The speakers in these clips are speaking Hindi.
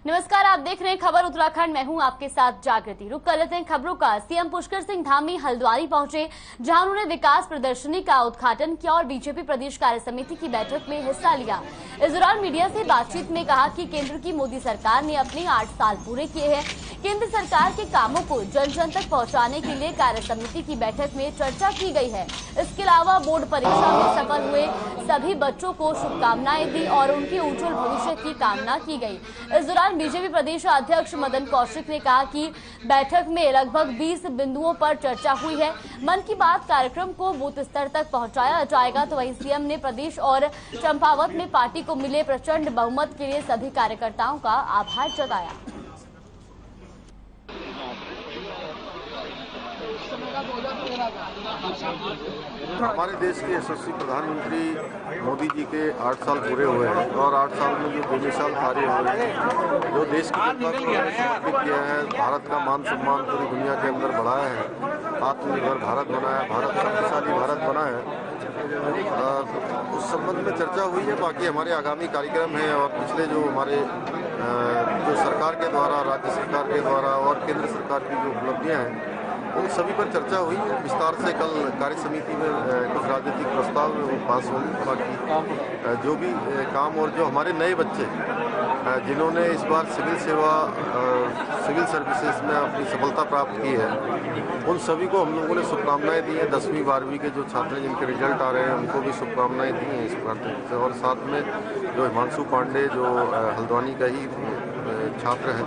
नमस्कार, आप देख रहे हैं खबर उत्तराखंड। मैं हूं आपके साथ जागृति। रुक कर लेते हैं खबरों का। सीएम पुष्कर सिंह धामी हल्द्वानी पहुंचे, जहां उन्होंने विकास प्रदर्शनी का उद्घाटन किया और बीजेपी प्रदेश कार्य समिति की बैठक में हिस्सा लिया। इस दौरान मीडिया से बातचीत में कहा कि केंद्र की मोदी सरकार ने अपने 8 साल पूरे किए हैं। केंद्र सरकार के कामों को जन जन तक पहुँचाने के लिए कार्य समिति की बैठक में चर्चा की गई है। इसके अलावा बोर्ड परीक्षा में सफल हुए सभी बच्चों को शुभकामनाएं दी और उनके उज्जवल भविष्य की कामना की गई। इस दौरान बीजेपी प्रदेश अध्यक्ष मदन कौशिक ने कहा कि बैठक में लगभग 20 बिंदुओं पर चर्चा हुई है। मन की बात कार्यक्रम को बूथ स्तर तक पहुंचाया जाएगा। तो वहीं सीएम ने प्रदेश और चंपावत में पार्टी को मिले प्रचंड बहुमत के लिए सभी कार्यकर्ताओं का आभार जताया। हमारे देश के यशस्वी प्रधानमंत्री मोदी जी के 8 साल पूरे हुए हैं और 8 साल में जो बेमिसाल कार्य हुए हैं, जो देश की जनता को समर्पित किया है, भारत का मान सम्मान पूरी दुनिया के अंदर बढ़ाया है, आत्मनिर्भर भारत बनाया, भारत शक्तिशाली भारत बना है, उस संबंध में चर्चा हुई है। बाकी हमारे आगामी कार्यक्रम है और पिछले जो हमारे जो सरकार के द्वारा, राज्य सरकार के द्वारा और केंद्र सरकार की जो उपलब्धियां हैं, उन सभी पर चर्चा हुई है विस्तार से। कल कार्य समिति में कुछ राजनीतिक प्रस्ताव पास होंगे। बाकी जो भी काम और जो हमारे नए बच्चे जिन्होंने इस बार सिविल सर्विसेज में अपनी सफलता प्राप्त की है, उन सभी को हम लोगों ने शुभकामनाएं दी हैं। 10वीं 12वीं के जो छात्र जिनके रिजल्ट आ रहे हैं, उनको भी शुभकामनाएं दी हैं इस बार। और साथ में जो हिमांशु पांडे जो हल्द्वानी का ही छात्र है,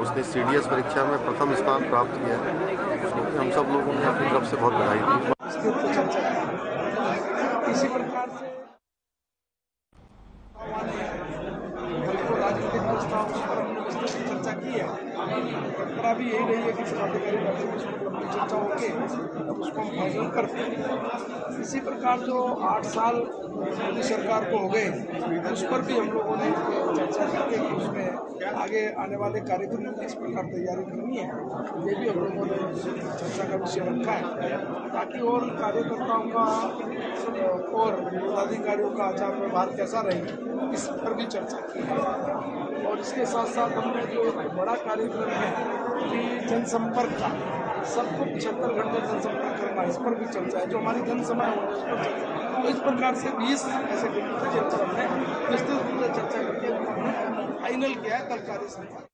उसने CDS परीक्षा में प्रथम स्थान प्राप्त किया है, उसको हम सब लोगों ने अपनी तरफ से बहुत बधाई दी। इसी प्रकार से राजनीतिक प्रस्ताव पर हमने विस्तृत चर्चा की है और अभी यही रही है कि सर्वाधिकारी बैठक में उसमें लंबी चर्चा होगी, तब उसको हम फाइनल करते हैं। इसी प्रकार जो 8 साल मोदी सरकार को हो गए, उस पर भी हम लोगों ने चर्चा की कि उसमें आगे आने वाले कार्यक्रम में किस प्रकार तैयारी करनी है, ये भी हम लोगों ने चर्चा का विषय रखा है, ताकि और कार्यकर्ताओं का और पदाधिकारियों का आचार व्यवहार कैसा रहे, इस पर भी चर्चा की है। और इसके साथ साथ हमने जो एक बड़ा कार्यक्रम है कि जनसंपर्क का, सबको 75 घंटे जनसंपर्क करना, इस पर भी चर्चा है। जो हमारी जनसभा है उस पर चर्चा। तो इस प्रकार से 20 ऐसे बिंदु थे जिन पर हमने विस्तृत चर्चा करके फाइनल किया है कल कार्य समिति।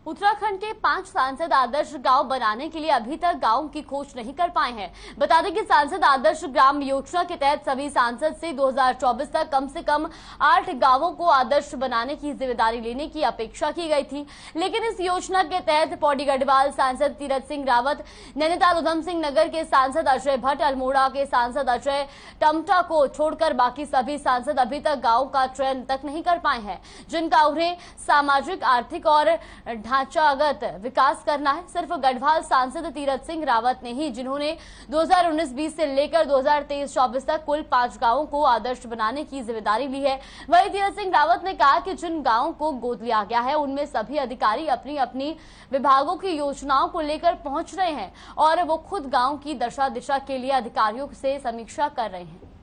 उत्तराखंड के 5 सांसद आदर्श गांव बनाने के लिए अभी तक गांव की खोज नहीं कर पाए हैं। बता दें कि सांसद आदर्श ग्राम योजना के तहत सभी सांसद से 2024 तक कम से कम 8 गांवों को आदर्श बनाने की जिम्मेदारी लेने की अपेक्षा की गई थी। लेकिन इस योजना के तहत पौड़ी गढ़वाल सांसद तीरथ सिंह रावत, नैनीताल उधम सिंह नगर के सांसद अजय भट्ट, अल्मोड़ा के सांसद अजय टमटा को छोड़कर बाकी सभी सांसद अभी तक गाँव का चयन तक नहीं कर पाए हैं, जिनका उन्हें सामाजिक, आर्थिक और ढांचागत विकास करना है। सिर्फ गढ़वाल सांसद तीरथ सिंह रावत ने ही, जिन्होंने 2019-20 से लेकर 2023-24 तक कुल 5 गांवों को आदर्श बनाने की जिम्मेदारी ली है। वहीं तीरथ सिंह रावत ने कहा कि जिन गांवों को गोद लिया गया है, उनमें सभी अधिकारी अपनी अपनी विभागों की योजनाओं को लेकर पहुंच रहे हैं और वो खुद गाँव की दशा दिशा के लिए अधिकारियों से समीक्षा कर रहे हैं।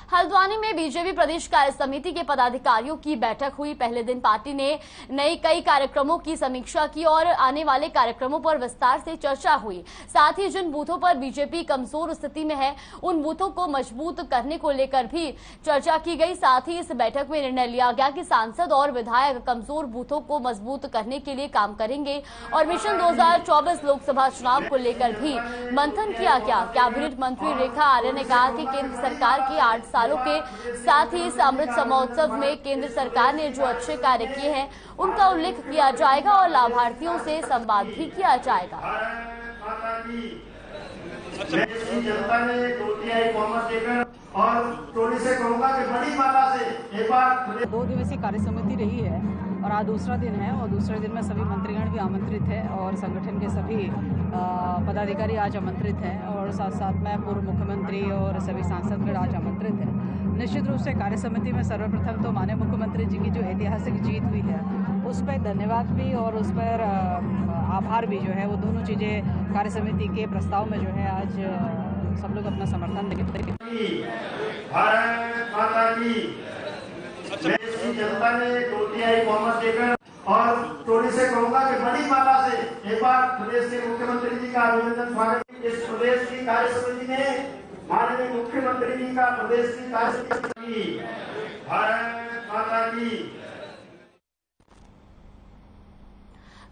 हल्द्वानी में बीजेपी प्रदेश कार्य समिति के पदाधिकारियों की बैठक हुई। पहले दिन पार्टी ने नए कई कार्यक्रमों की समीक्षा की और आने वाले कार्यक्रमों पर विस्तार से चर्चा हुई। साथ ही जिन बूथों पर बीजेपी कमजोर स्थिति में है, उन बूथों को मजबूत करने को लेकर भी चर्चा की गई। साथ ही इस बैठक में निर्णय लिया गया कि सांसद और विधायक कमजोर बूथों को मजबूत करने के लिए काम करेंगे और मिशन 2024 लोकसभा चुनाव को लेकर भी मंथन किया गया। कैबिनेट मंत्री रेखा आर्य ने कहा कि केंद्र सरकार की 8 सालों के साथ ही इस अमृत महोत्सव में केंद्र सरकार ने जो अच्छे कार्य किए हैं, उनका उल्लेख किया जाएगा और लाभार्थियों से संवाद भी किया जाएगा। जनता ने 2 कॉमर्स देकर और टोली से कहूंगा कि बड़ी मात्रा से एक बार 2 दिवसीय कार्य समिति रही है और आज दूसरा दिन है और दूसरे दिन में सभी मंत्रीगण भी आमंत्रित है और संगठन के सभी पदाधिकारी आज आमंत्रित हैं और साथ साथ में पूर्व मुख्यमंत्री और सभी सांसदगण आज आमंत्रित हैं। निश्चित रूप से कार्य समिति में सर्वप्रथम तो माननीय मुख्यमंत्री जी की जो ऐतिहासिक जीत हुई है उस पर धन्यवाद भी और उस पर आभार भी जो है, वो दोनों चीज़ें कार्य समिति के प्रस्ताव में जो है आज सब लोग अपना समर्थन देंगे। भारत माता की देश की जनता ने 2/3 बहुमत देकर, और टोली से कहूंगा कि बड़ी मात्रा से एक बार प्रदेश के मुख्यमंत्री जी का अभिनंदन स्वागत। इस प्रदेश की कार्य समिति ने माननीय मुख्यमंत्री जी का प्रदेश की कार्य समिति भारत माता की।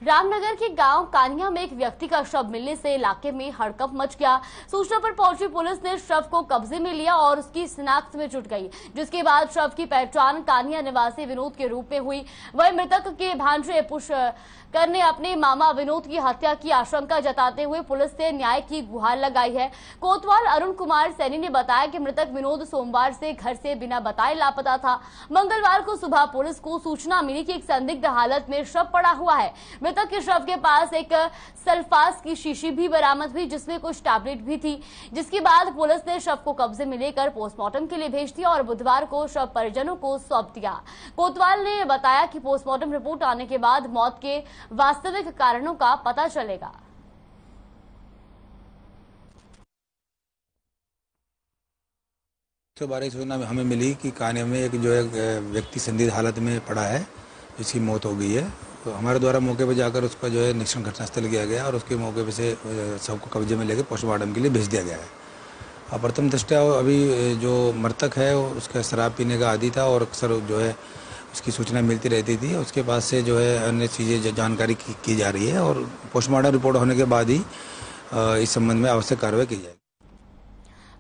रामनगर के गांव कानिया में एक व्यक्ति का शव मिलने से इलाके में हड़कंप मच गया। सूचना पर पहुंची पुलिस ने शव को कब्जे में लिया और उसकी शिनाख्त में जुट गई, जिसके बाद शव की पहचान कानिया निवासी विनोद के रूप में हुई। वही मृतक के भांजे पुष्कर ने अपने मामा विनोद की हत्या की आशंका जताते हुए पुलिस से न्याय की गुहार लगाई है। कोतवाल अरुण कुमार सैनी ने बताया कि मृतक विनोद सोमवार से घर से बिना बताए लापता था। मंगलवार को सुबह पुलिस को सूचना मिली कि एक संदिग्ध हालत में शव पड़ा हुआ है। मृतक के शव के पास एक सल्फास की शीशी भी बरामद हुई, जिसमें कुछ टैबलेट भी थी, जिसके बाद पुलिस ने शव को कब्जे में लेकर पोस्टमार्टम के लिए भेज दिया और बुधवार को शव परिजनों को सौंप दिया। कोतवाल ने बताया कि पोस्टमार्टम रिपोर्ट आने के बाद मौत के वास्तविक कारणों का पता चलेगा। तो बारे सूचना हमें मिली कि कान्या में एक जो है व्यक्ति संदिग्ध हालत में पड़ा है, जिसकी मौत हो गई है। तो हमारे द्वारा मौके पर जाकर उसका जो है निरीक्षण घटनास्थल किया गया और उसके मौके पर से सबको कब्जे में लेकर पोस्टमार्टम के लिए भेज दिया गया है। प्रथम दृष्टया अभी जो मृतक है उसका शराब पीने का आदी था और अक्सर जो है उसकी सूचना मिलती रहती थी। उसके पास से जो है अन्य चीज़ें जानकारी की जा रही है और पोस्टमार्टम रिपोर्ट होने के बाद ही इस संबंध में आवश्यक कार्रवाई की जाएगी।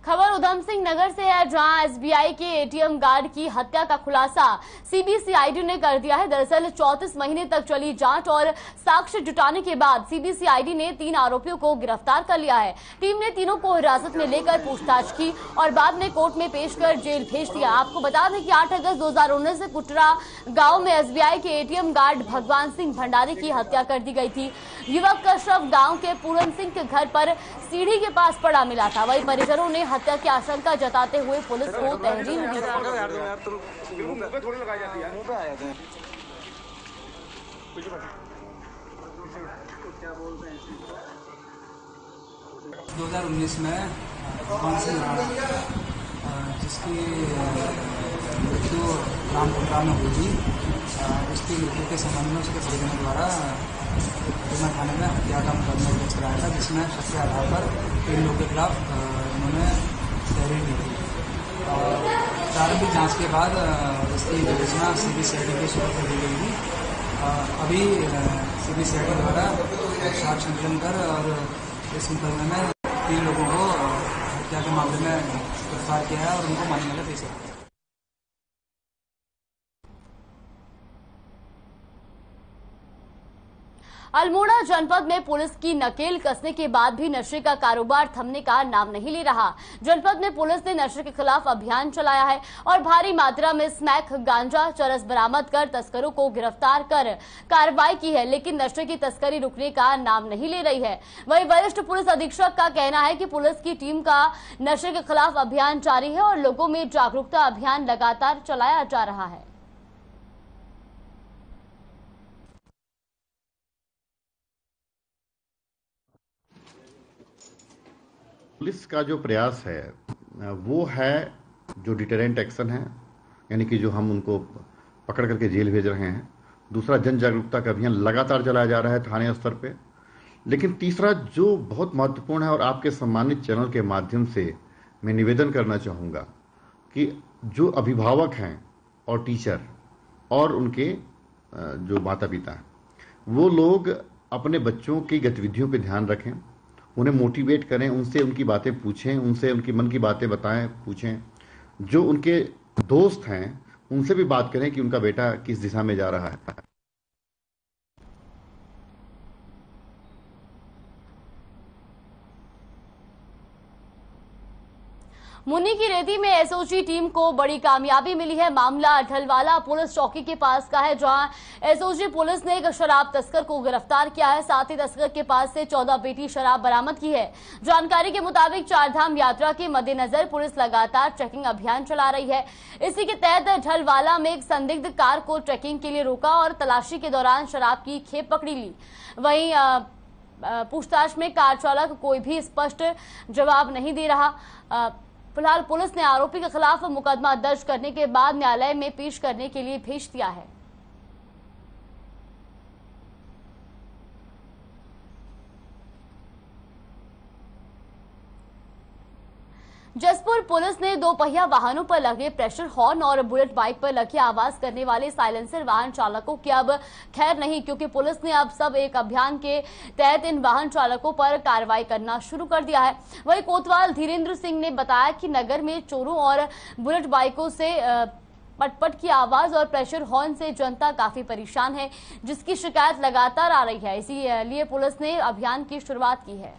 खबर उधम सिंह नगर से है, जहां एसबीआई के एटीएम गार्ड की हत्या का खुलासा सीबीसीआईडी ने कर दिया है। दरअसल 34 महीने तक चली जांच और साक्ष्य जुटाने के बाद सीबीसीआईडी ने 3 आरोपियों को गिरफ्तार कर लिया है। टीम ने तीनों को हिरासत में लेकर पूछताछ की और बाद में कोर्ट में पेश कर जेल भेज दिया। आपको बता दें कि 8 अगस्त 2019 से कुटरा गाँव में एसबीआई के एटीएम गार्ड भगवान सिंह भंडारी की हत्या कर दी गई थी। युवक का शव गाँव के पूरन सिंह के घर पर सीढ़ी के पास पड़ा मिला था। वही परिजनों ने हत्या की आशंका जताते हुए पुलिस को तहरीर दी। 2019 में भगवान सिंह जिसकी मृत्यु रामपुरा में हुई थी, उसकी मृत्यु के संबंध में उसके परिजनों द्वारा थाने में हत्या का मुकदमा दर्ज कराया था, जिसमें शक के आधार पर 3 लोगों के खिलाफ उन्होंने तहरीर दी थी। और प्रारंभिक जांच के बाद इसकी विवेचना सीबीसीआईडी के शुरू कर दी गई थी। अभी सीबीसीआईडी द्वारा साक्ष्य संकलन कर और इस मुकदमे में 3 लोगों को हत्या के मामले में गिरफ्तार किया है और उनको मानने में पेश किया। अल्मोड़ा जनपद में पुलिस की नकेल कसने के बाद भी नशे का कारोबार थमने का नाम नहीं ले रहा। जनपद में पुलिस ने नशे के खिलाफ अभियान चलाया है और भारी मात्रा में स्मैक, गांजा, चरस बरामद कर तस्करों को गिरफ्तार कर कार्रवाई की है, लेकिन नशे की तस्करी रुकने का नाम नहीं ले रही है। वहीं वरिष्ठ पुलिस अधीक्षक का कहना है कि पुलिस की टीम का नशे के खिलाफ अभियान जारी है और लोगों में जागरूकता अभियान लगातार चलाया जा रहा है। पुलिस का जो प्रयास है वो है जो डिटेरेंट एक्शन है, यानी कि जो हम उनको पकड़ करके जेल भेज रहे हैं। दूसरा, जन जागरूकता का अभियान लगातार चलाया जा रहा है थाने स्तर पे। लेकिन तीसरा जो बहुत महत्वपूर्ण है और आपके सम्मानित चैनल के माध्यम से मैं निवेदन करना चाहूँगा कि जो अभिभावक हैं और टीचर और उनके जो माता पिता हैं, वो लोग अपने बच्चों की गतिविधियों पे ध्यान रखें, उन्हें मोटिवेट करें, उनसे उनकी बातें पूछें, उनसे उनकी मन की बातें बताएं, पूछें। जो उनके दोस्त हैं उनसे भी बात करें कि उनका बेटा किस दिशा में जा रहा है। मुन्नी की रेती में एसओजी टीम को बड़ी कामयाबी मिली है। मामला ढलवाला पुलिस चौकी के पास का है, जहां एसओजी पुलिस ने एक शराब तस्कर को गिरफ्तार किया है। साथ ही तस्कर के पास से 14 पेटी शराब बरामद की है। जानकारी के मुताबिक चारधाम यात्रा के मद्देनजर पुलिस लगातार चेकिंग अभियान चला रही है। इसी के तहत ढलवाला में एक संदिग्ध कार को चेकिंग के लिए रोका और तलाशी के दौरान शराब की खेप पकड़ी ली। वहीं पूछताछ में कार चालक कोई भी स्पष्ट जवाब नहीं दे रहा। फिलहाल पुलिस ने आरोपी के खिलाफ मुकदमा दर्ज करने के बाद न्यायालय में पेश करने के लिए भेज दिया है। जसपुर पुलिस ने 2 पहिया वाहनों पर लगे प्रेशर हॉर्न और बुलेट बाइक पर लगे आवाज करने वाले साइलेंसर वाहन चालकों की अब खैर नहीं, क्योंकि पुलिस ने अब सब एक अभियान के तहत इन वाहन चालकों पर कार्रवाई करना शुरू कर दिया है। वहीं कोतवाल धीरेन्द्र सिंह ने बताया कि नगर में चोरों और बुलेट बाइकों से पटपट की आवाज और प्रेशर हॉर्न से जनता काफी परेशान है, जिसकी शिकायत लगातार आ रही है। इसीलिए पुलिस ने अभियान की शुरुआत की है।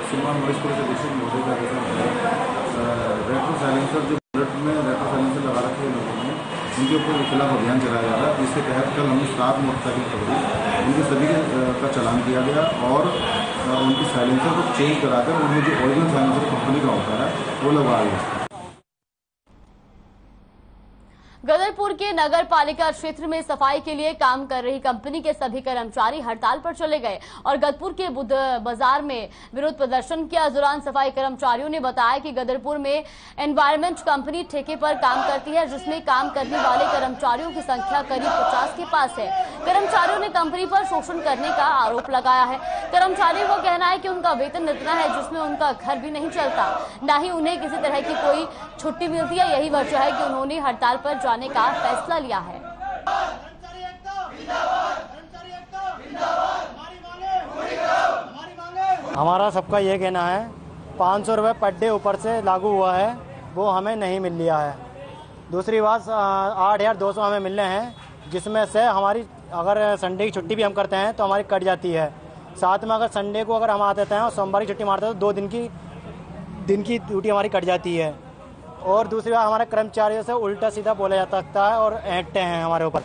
सिमान वॉइस पुलिस स्टेशन मोटे का रेट्रो साइलेंसर जो बुलेट में रेट्रो साइलेंसर लगा रखे हैं लोगों ने, उनके ऊपर खिलाफ अभियान चलाया जा रहा है, जिसके तहत कल हमने 7 मोटरसाइकिल पकड़ी, उनके सभी का चालान किया गया और उनकी साइलेंसर को चेंज कराकर उनमें जो ओरिजिनल साइलेंसर कंपनी का होता है वो लगवाया गया। गदरपुर के नगर पालिका क्षेत्र में सफाई के लिए काम कर रही कंपनी के सभी कर्मचारी हड़ताल पर चले गए और गदरपुर के बुद्ध बाजार में विरोध प्रदर्शन किया। इस दौरान सफाई कर्मचारियों ने बताया कि गदरपुर में एनवायरमेंट कंपनी ठेके पर काम करती है, जिसमें काम करने वाले कर्मचारियों की संख्या करीब 50 के पास है। कर्मचारियों ने कंपनी पर शोषण करने का आरोप लगाया है। कर्मचारियों का कहना है कि उनका वेतन इतना है जिसमें उनका घर भी नहीं चलता, न ही उन्हें किसी तरह की कोई छुट्टी मिलती है। यही वजह है कि उन्होंने हड़ताल पर जाने का फैसला लिया है। हमारा सबका ये कहना है 500 रुपये पर डे ऊपर से लागू हुआ है, वो हमें नहीं मिल लिया है। दूसरी बात 8,200 हमें मिल रहे हैं, जिसमें से हमारी अगर संडे की छुट्टी भी हम करते हैं तो हमारी कट जाती है। साथ में अगर संडे को अगर हम आ देते हैं और सोमवार की छुट्टी मारते हैं तो 2 दिन की ड्यूटी हमारी कट जाती है। और दूसरी बात हमारे कर्मचारियों से उल्टा सीधा बोला जा सकता है और ऐंठते हैं हमारे ऊपर।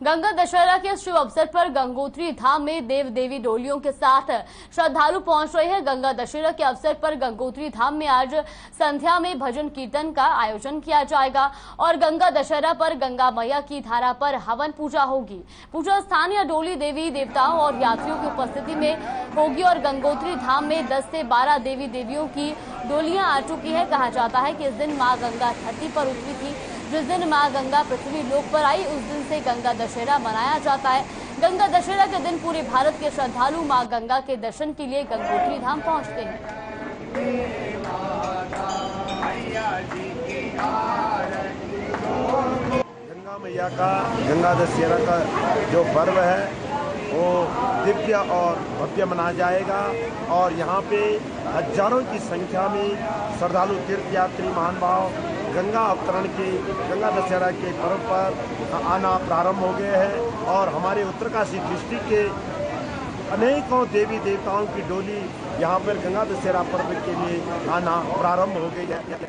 गंगा दशहरा के शुभ अवसर पर गंगोत्री धाम में देव देवी डोलियों के साथ श्रद्धालु पहुंच रहे हैं। गंगा दशहरा के अवसर पर गंगोत्री धाम में आज संध्या में भजन कीर्तन का आयोजन किया जाएगा और गंगा दशहरा पर गंगा मैया की धारा पर हवन पूजा होगी। पूजा स्थान या डोली देवी देवताओं और यात्रियों की उपस्थिति में होगी और गंगोत्री धाम में 10 से 12 देवी देवियों की डोलियां आ चुकी है। कहा जाता है कि इस दिन माँ गंगा धरती पर उतरी थी। जिस दिन माँ गंगा पृथ्वी लोक पर आई, उस दिन से गंगा दशहरा मनाया जाता है। गंगा दशहरा के दिन पूरे भारत के श्रद्धालु माँ गंगा के दर्शन के लिए गंगोत्री धाम पहुंचते हैं। गंगा मैया का गंगा दशहरा का जो पर्व है वो दिव्य और भव्य मनाया जाएगा और यहाँ पे हजारों की संख्या में श्रद्धालु तीर्थयात्री महानुभाव गंगा अवतरण के गंगा दशहरा के पर्व पर आना प्रारंभ हो गए हैं और हमारे उत्तरकाशी डिस्ट्रिक्ट के अनेकों देवी देवताओं की डोली यहाँ पर गंगा दशहरा पर्व के लिए आना प्रारंभ हो गई है।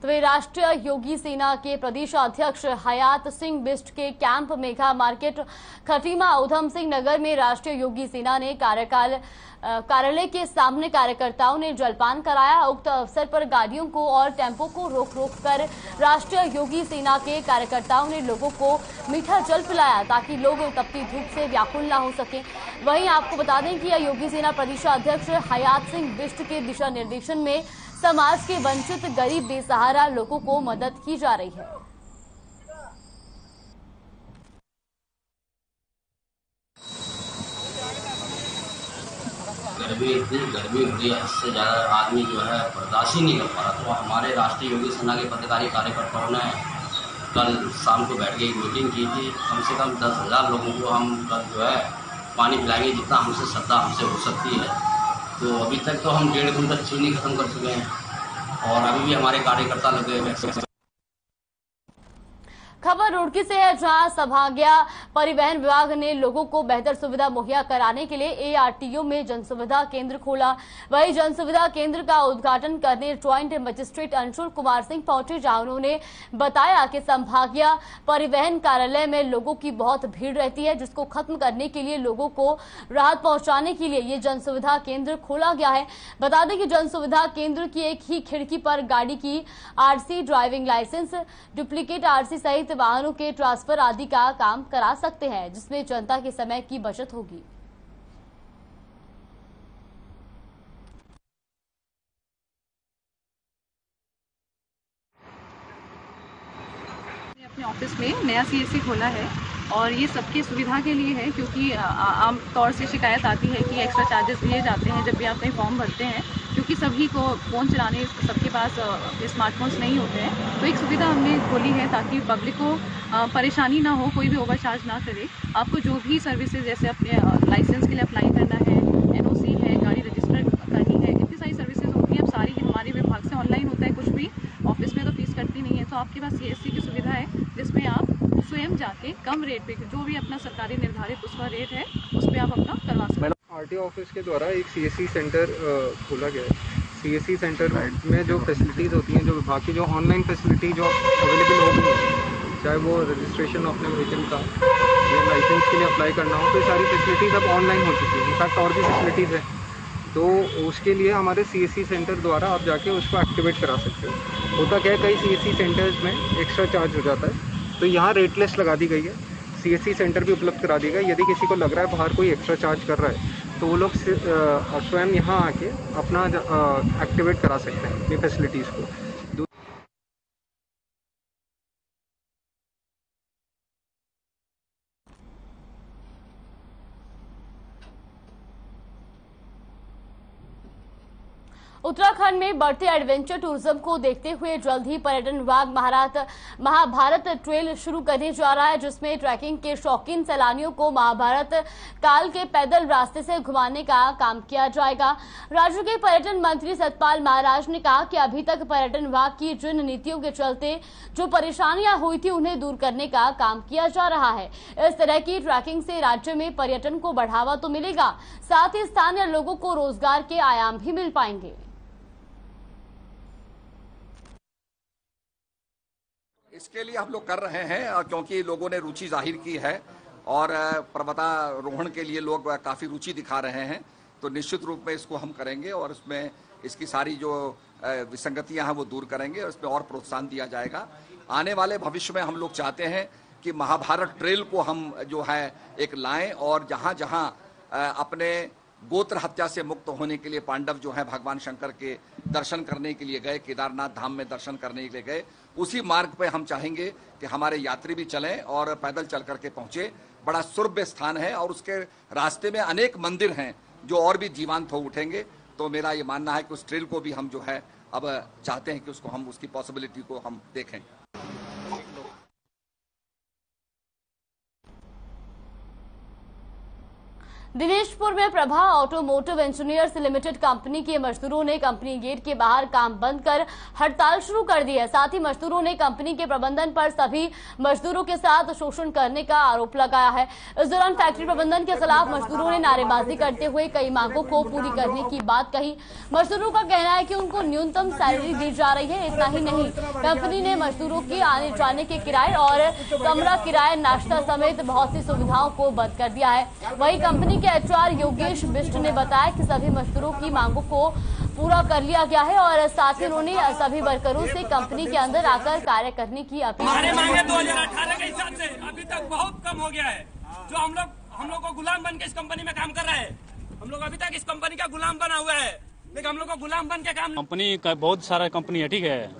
तो वे राष्ट्रीय योगी सेना के प्रदेश अध्यक्ष हयात सिंह बिष्ट के कैंप मेघा मार्केट खटीमा उधम सिंह नगर में राष्ट्रीय योगी सेना ने कार्यालय के सामने कार्यकर्ताओं ने जलपान कराया। उक्त अवसर पर गाड़ियों को और टेम्पो को रोक कर राष्ट्रीय योगी सेना के कार्यकर्ताओं ने लोगों को मीठा जल पिलाया ताकि लोग तपती धूप से व्याकुल न हो सके। वहीं आपको बता दें कि योगी सेना प्रदेश अध्यक्ष हयात सिंह बिष्ट के दिशा निर्देशन में समाज के वंचित गरीब बेसहारा लोगों को मदद की जा रही है। गर्मी इतनी गर्मी हो रही है, इससे ज़्यादा आदमी जो है बर्दाश्त ही नहीं कर पा रहा। तो हमारे राष्ट्रीय योगी सेना के पदाधिकारी कार्यकर्ताओं ने कल शाम को बैठ के एक मीटिंग की थी। कम से कम 10,000 लोगों को हम कल जो है पानी पिलाएंगे जितना हमसे श्रद्धा हमसे हो सकती है। तो अभी तक तो हम 1.5 कुंटल चीनी खत्म कर चुके हैं और अभी भी हमारे कार्यकर्ता लगे हुए हैं। खबर रुड़की से है, जहां संभागीय परिवहन विभाग ने लोगों को बेहतर सुविधा मुहैया कराने के लिए एआरटीओ में जनसुविधा केंद्र खोला। वही जनसुविधा केंद्र का उद्घाटन करने ज्वाइंट मजिस्ट्रेट अंशुल कुमार सिंह पहुंचे, जहां उन्होंने बताया कि संभागीय परिवहन कार्यालय में लोगों की बहुत भीड़ रहती है, जिसको खत्म करने के लिए लोगों को राहत पहुंचाने के लिए ये जनसुविधा केंद्र खोला गया है। बता दें कि जनसुविधा केंद्र की एक ही खिड़की पर गाड़ी की RC, driving licence, duplicate RC सहित वाहनों के ट्रांसफर आदि का काम करा सकते हैं, जिसमें जनता के समय की बचत होगी। अपने ऑफिस में नया सीएससी खोला है और ये सबकी सुविधा के लिए है, क्योंकि आम तौर से शिकायत आती है कि एक्स्ट्रा चार्जेस लिए जाते हैं जब भी आप कहीं फॉर्म भरते हैं, क्योंकि सभी को फ़ोन चलाने सबके पास स्मार्टफोन्स नहीं होते हैं। तो एक सुविधा हमने खोली है ताकि पब्लिक को परेशानी ना हो, कोई भी ओवरचार्ज ना करे। आपको जो भी सर्विसेज जैसे अपने लाइसेंस के लिए अप्लाई करना है, एनओसी है, गाड़ी रजिस्टर करनी है, इतनी सारी सर्विसेज होती हैं। अब सारी हमारे विभाग से ऑनलाइन होता है, कुछ भी ऑफिस में तो फीस कटती नहीं है। तो आपके पास सीएससी की सुविधा है जिसमें आप स्वयं जाके कम रेट पे जो भी अपना सरकारी निर्धारित उसका रेट है उस पर आप अपना करवा सकते हैं। आरटीओ ऑफिस के द्वारा एक सीएससी सेंटर खोला गया है। सीएससी सेंटर में जो फैसिलिटीज़ होती हैं, जो विभाग की जो ऑनलाइन फैसिलिटी जो अवेलेबल होगी, चाहे वो रजिस्ट्रेशन अपने व्हीकल का या लाइसेंस के लिए अप्लाई करना हो, तो ये सारी फैसिलिटीज़ अब ऑनलाइन हो चुकी हैं। इनफैक्ट और भी फैसिलिटीज़ हैं, तो उसके लिए हमारे सीएससी सेंटर द्वारा आप जाके उसको एक्टिवेट करा सकते हो। होता क्या है, कई सीएससी सेंटर्स में एक्स्ट्रा चार्ज हो जाता है, तो यहाँ रेट लिस्ट लगा दी गई है, सीएससी सेंटर भी उपलब्ध करा दी गई। यदि किसी को लग रहा है बाहर कोई एक्स्ट्रा चार्ज कर रहा है तो वो लोग स्वयं यहाँ आके अपना एक्टिवेट करा सकते हैं अपनी फैसिलिटीज़ को। उत्तराखंड में बढ़ते एडवेंचर टूरिज्म को देखते हुए जल्द ही पर्यटन विभाग महाभारत ट्रेल शुरू करने जा रहा है, जिसमें ट्रैकिंग के शौकीन सैलानियों को महाभारत काल के पैदल रास्ते से घुमाने का काम किया जाएगा। राज्य के पर्यटन मंत्री सतपाल महाराज ने कहा कि अभी तक पर्यटन विभाग की जिन नीतियों के चलते जो परेशानियां हुई थी उन्हें दूर करने का काम किया जा रहा है। इस तरह की ट्रैकिंग से राज्य में पर्यटन को बढ़ावा तो मिलेगा, साथ ही स्थानीय लोगों को रोजगार के आयाम भी मिल पाएंगे। इसके लिए हम लोग कर रहे हैं क्योंकि लोगों ने रुचि जाहिर की है और पर्वतारोहण के लिए लोग काफ़ी रुचि दिखा रहे हैं, तो निश्चित रूप में इसको हम करेंगे और इसमें इसकी सारी जो विसंगतियां हैं वो दूर करेंगे और इसमें और प्रोत्साहन दिया जाएगा। आने वाले भविष्य में हम लोग चाहते हैं कि महाभारत ट्रेल को हम जो है एक लाएं और जहां जहां अपने गोत्र हत्या से मुक्त होने के लिए पांडव जो है भगवान शंकर के दर्शन करने के लिए गए, केदारनाथ धाम में दर्शन करने के लिए गए, उसी मार्ग पे हम चाहेंगे कि हमारे यात्री भी चलें और पैदल चल करके पहुंचे। बड़ा सुरभ्य स्थान है और उसके रास्ते में अनेक मंदिर हैं जो और भी जीवंत हो उठेंगे। तो मेरा ये मानना है कि उस ट्रेल को भी हम जो है अब चाहते हैं कि उसको हम उसकी पॉसिबिलिटी को हम देखें। दिनेशपुर में Prabha automotive engineers limited company के मजदूरों ने कंपनी गेट के बाहर काम बंद कर हड़ताल शुरू कर दी है। साथ ही मजदूरों ने कंपनी के प्रबंधन पर सभी मजदूरों के साथ शोषण करने का आरोप लगाया है। इस दौरान फैक्ट्री प्रबंधन के खिलाफ मजदूरों ने नारेबाजी करते हुए कई मांगों को पूरी करने की बात कही। मजदूरों का कहना है कि उनको न्यूनतम सैलरी दी जा रही है। इतना ही नहीं, कंपनी ने मजदूरों के आने जाने के किराए और कमरा किराए, नाश्ता समेत बहुत सी सुविधाओं को बंद कर दिया है। वही कंपनी एचआर योगेश बिष्ट ने बताया कि सभी मजदूरों की मांगों को पूरा कर लिया गया है और साथ ही उन्होंने सभी वर्करों से कंपनी के अंदर आकर कार्य करने की अपील की। 2018 के हिसाब से अभी तक बहुत कम हो गया है। जो हम लोग को गुलाम बन के इस कंपनी में काम कर रहा है, हम लोग अभी तक इस कंपनी का गुलाम बना हुआ है। लेकिन हम लोग को गुलाम बन के काम, कंपनी का बहुत सारा कंपनी है, ठीक है,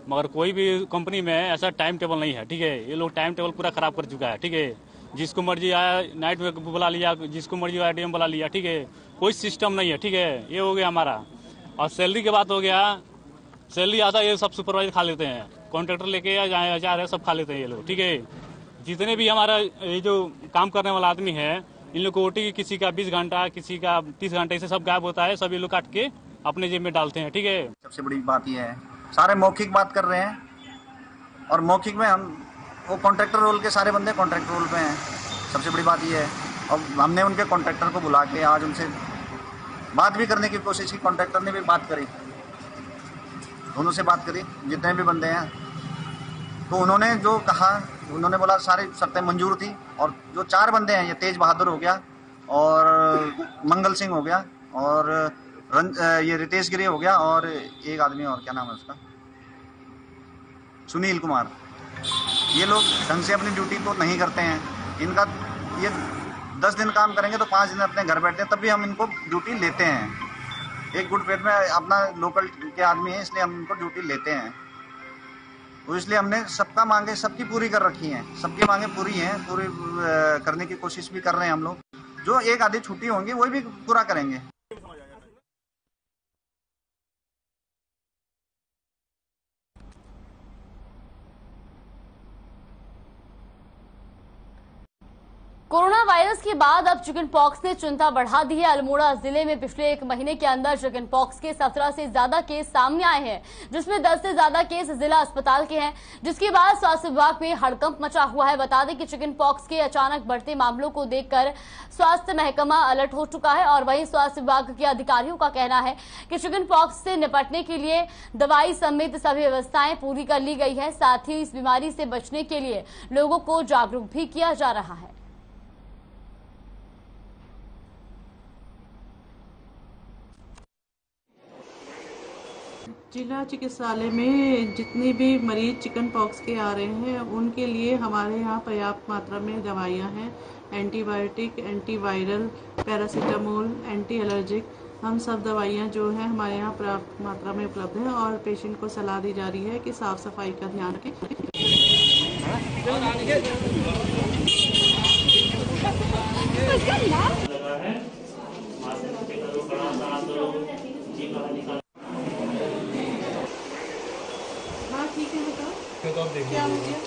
मगर कोई भी कंपनी में ऐसा टाइम टेबल नहीं है, ठीक है। ये लोग टाइम टेबल पूरा खराब कर चुका है, ठीक है। जिसको मर्जी आया नाइट में बुला लिया, जिसको मर्जी आया डीएम बुला लिया, ठीक है। कोई सिस्टम नहीं है, ठीक है। ये हो गया हमारा। और सैलरी की बात हो गया, सैलरी आता है ये सब सुपरवाइजर खा लेते हैं, कॉन्ट्रैक्टर लेके या जा रहे सब खा लेते हैं ये लोग, ठीक है। जितने भी हमारा ये जो काम करने वाला आदमी है इन लोग को ओटी किसी का 20 घंटा, किसी का 30 घंटा, इसे सब गायब होता है। सब ये लोग काट के अपने जेब में डालते हैं। ठीक है, सबसे बड़ी बात यह है सारे मौखिक बात कर रहे हैं और मौखिक में हम वो कॉन्ट्रैक्टर रोल के सारे बंदे कॉन्ट्रैक्टर रोल पे हैं। सबसे बड़ी बात यह है और हमने उनके कॉन्ट्रैक्टर को बुला के आज उनसे बात भी करने की कोशिश की। कॉन्ट्रैक्टर ने भी बात करी, दोनों से बात करी जितने भी बंदे हैं, तो उन्होंने जो कहा, उन्होंने बोला सारी शर्तें मंजूर थी। और जो 4 बंदे हैं, ये तेज बहादुर हो गया और मंगल सिंह हो गया और ये रितेश गिरी हो गया और एक आदमी और, क्या नाम है उसका, सुनील कुमार। ये लोग ढंग से अपनी ड्यूटी तो नहीं करते हैं। इनका ये 10 दिन काम करेंगे तो 5 दिन अपने घर बैठते हैं, तब भी हम इनको ड्यूटी लेते हैं। एक गुड फेथ में अपना लोकल के आदमी है, इसलिए हम इनको ड्यूटी लेते हैं। तो इसलिए हमने सबका मांगे सबकी पूरी कर रखी हैं, सबकी मांगे पूरी हैं, पूरी करने की कोशिश भी कर रहे हैं हम लोग। जो एक आधी छुट्टी होंगी वही भी पूरा करेंगे। कोरोना वायरस के बाद अब चिकन पॉक्स ने चिंता बढ़ा दी है। अल्मोड़ा जिले में पिछले 1 महीने के अंदर चिकन पॉक्स के 17 से ज्यादा केस सामने आए हैं, जिसमें 10 से ज्यादा केस जिला अस्पताल के हैं, जिसके बाद स्वास्थ्य विभाग में हड़कंप मचा हुआ है। बता दें कि चिकन पॉक्स के अचानक बढ़ते मामलों को देखकर स्वास्थ्य महकमा अलर्ट हो चुका है और वहीं स्वास्थ्य विभाग के अधिकारियों का कहना है कि चिकन पॉक्स से निपटने के लिए दवाई समेत सभी व्यवस्थाएं पूरी कर ली गई है। साथ ही इस बीमारी से बचने के लिए लोगों को जागरूक भी किया जा रहा है। जिला चिकित्सालय में जितने भी मरीज चिकन पॉक्स के आ रहे हैं उनके लिए हमारे यहाँ पर्याप्त मात्रा में दवाइयाँ हैं। Antibiotic, antiviral, paracetamol, anti allergic, हम सब दवाइयाँ जो हैं हमारे यहाँ पर्याप्त मात्रा में उपलब्ध हैं और पेशेंट को सलाह दी जा रही है कि साफ सफाई का ध्यान रखें। हाँ ठीक है, बताओ क्या हो गया।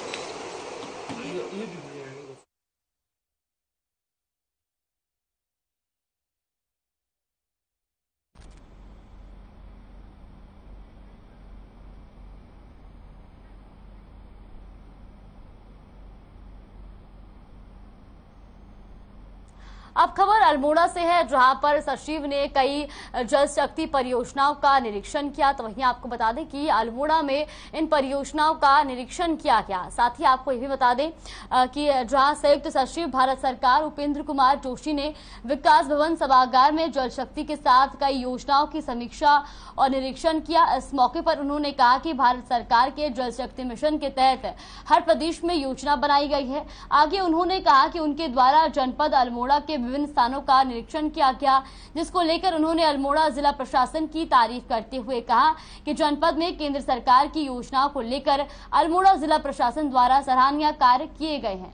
अब खबर अल्मोड़ा से है, जहां पर सचिव ने कई जल शक्ति परियोजनाओं का निरीक्षण किया। तो वहीं आपको बता दें कि अल्मोड़ा में इन परियोजनाओं का निरीक्षण किया गया। साथ ही आपको यह भी बता दें कि जहां संयुक्त सचिव भारत सरकार उपेंद्र कुमार जोशी ने विकास भवन सभागार में जल शक्ति के साथ कई योजनाओं की समीक्षा और निरीक्षण किया। इस मौके पर उन्होंने कहा कि भारत सरकार के जल शक्ति मिशन के तहत हर प्रदेश में योजना बनाई गई है। आगे उन्होंने कहा कि उनके द्वारा जनपद अल्मोड़ा के विभिन्न स्थानों का निरीक्षण किया गया, जिसको लेकर उन्होंने अल्मोड़ा जिला प्रशासन की तारीफ करते हुए कहा कि जनपद में केंद्र सरकार की योजनाओं को लेकर अल्मोड़ा जिला प्रशासन द्वारा सराहनीय कार्य किए गए हैं।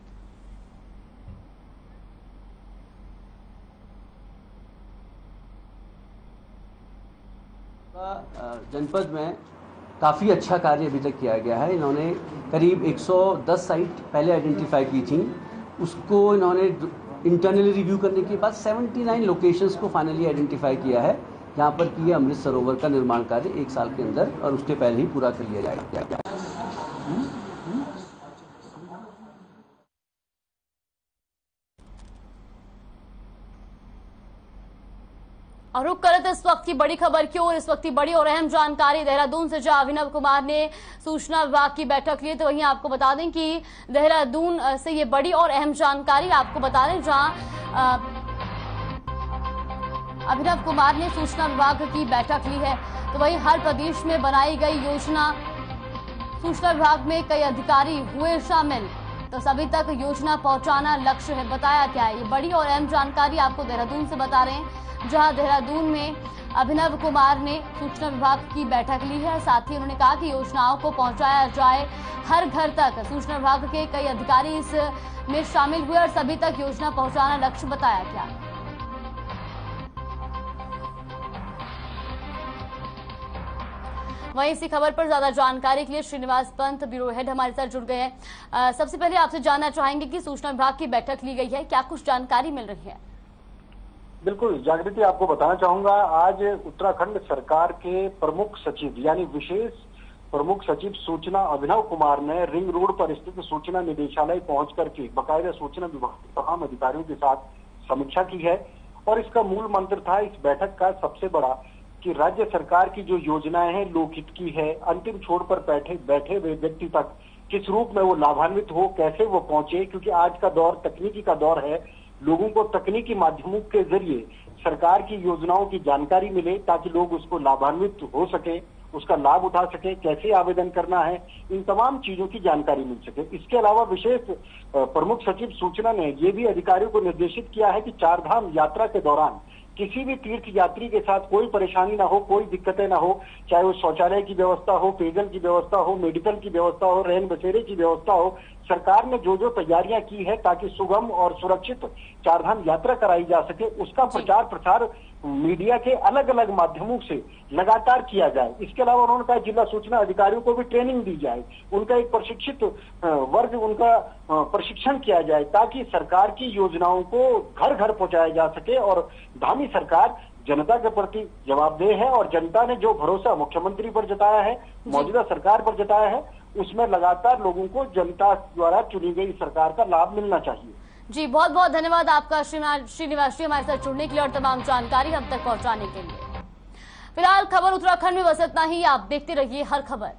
जनपद में काफ़ी अच्छा कार्य अभी तक किया गया है। इन्होंने करीब 110 साइट पहले आइडेंटिफाई की थी, उसको इन्होंने इंटरनली रिव्यू करने के बाद 79 लोकेशंस को फाइनली आइडेंटिफाई किया है, जहां पर कि अमृत सरोवर का निर्माण कार्य 1 साल के अंदर और उसके पहले ही पूरा कर लिया जाएगा। और रुक करत इस वक्त की बड़ी खबर की ओर। इस वक्त की बड़ी और अहम जानकारी देहरादून से, जहां अभिनव कुमार ने सूचना विभाग की बैठक ली। तो वहीं आपको बता दें कि देहरादून से ये बड़ी और अहम जानकारी आपको बता दें, जहां अभिनव कुमार ने सूचना विभाग की बैठक ली है। तो वहीं हर प्रदेश में बनाई गई योजना, सूचना विभाग में कई अधिकारी हुए शामिल, तो सभी तक योजना पहुंचाना लक्ष्य है। बताया क्या है, ये बड़ी और अहम जानकारी आपको देहरादून से बता रहे हैं, जहां देहरादून में अभिनव कुमार ने सूचना विभाग की बैठक ली है। साथ ही उन्होंने कहा कि योजनाओं को पहुंचाया जाए हर घर तक। सूचना विभाग के कई अधिकारी इसमें शामिल हुए और सभी तक योजना पहुंचाना लक्ष्य बताया गया। वहीं इसी खबर पर ज्यादा जानकारी के लिए श्रीनिवास पंत ब्यूरो हेड हमारे साथ जुड़ गए हैं। सबसे पहले आपसे जानना चाहेंगे कि सूचना विभाग की बैठक ली गई है, क्या कुछ जानकारी मिल रही है? बिल्कुल जागृति, आपको बताना चाहूंगा, आज उत्तराखंड सरकार के प्रमुख सचिव यानी विशेष प्रमुख सचिव सूचना अभिनव कुमार ने रिंग रोड पर स्थित सूचना निदेशालय पहुंच करके बाकायदा सूचना विभाग के तमाम अधिकारियों के साथ समीक्षा की है। और इसका मूल मंत्र था इस बैठक का सबसे बड़ा कि राज्य सरकार की जो योजनाएं हैं लोकहित की है, अंतिम छोर पर बैठे हुए व्यक्ति तक किस रूप में वो लाभान्वित हो, कैसे वो पहुंचे, क्योंकि आज का दौर तकनीकी का दौर है। लोगों को तकनीकी माध्यमों के जरिए सरकार की योजनाओं की जानकारी मिले ताकि लोग उसको लाभान्वित हो सके, उसका लाभ उठा सके, कैसे आवेदन करना है, इन तमाम चीजों की जानकारी मिल सके। इसके अलावा विशेष प्रमुख सचिव सूचना ने ये भी अधिकारियों को निर्देशित किया है कि चारधाम यात्रा के दौरान किसी भी तीर्थ यात्री के साथ कोई परेशानी ना हो, कोई दिक्कतें ना हो, चाहे वो शौचालय की व्यवस्था हो, पेयजल की व्यवस्था हो, मेडिकल की व्यवस्था हो, रहन बसेरे की व्यवस्था हो, सरकार ने जो जो तैयारियां की है ताकि सुगम और सुरक्षित चारधाम यात्रा कराई जा सके, उसका प्रचार प्रसार मीडिया के अलग अलग माध्यमों से लगातार किया जाए। इसके अलावा उन्होंने कहा जिला सूचना अधिकारियों को भी ट्रेनिंग दी जाए, उनका एक प्रशिक्षित वर्ग, उनका प्रशिक्षण किया जाए ताकि सरकार की योजनाओं को घर घर पहुंचाया जा सके। और धामी सरकार जनता के प्रति जवाबदेह है और जनता ने जो भरोसा मुख्यमंत्री पर जताया है, मौजूदा सरकार पर जताया है, उसमें लगातार लोगों को जनता द्वारा चुनी गई सरकार का लाभ मिलना चाहिए। जी बहुत बहुत धन्यवाद आपका श्रीनिवास जी, हमारे साथ जुड़ने के लिए और तमाम जानकारी हम तक पहुंचाने के लिए। फिलहाल खबर उत्तराखंड में बस इतना ही। आप देखते रहिए हर खबर।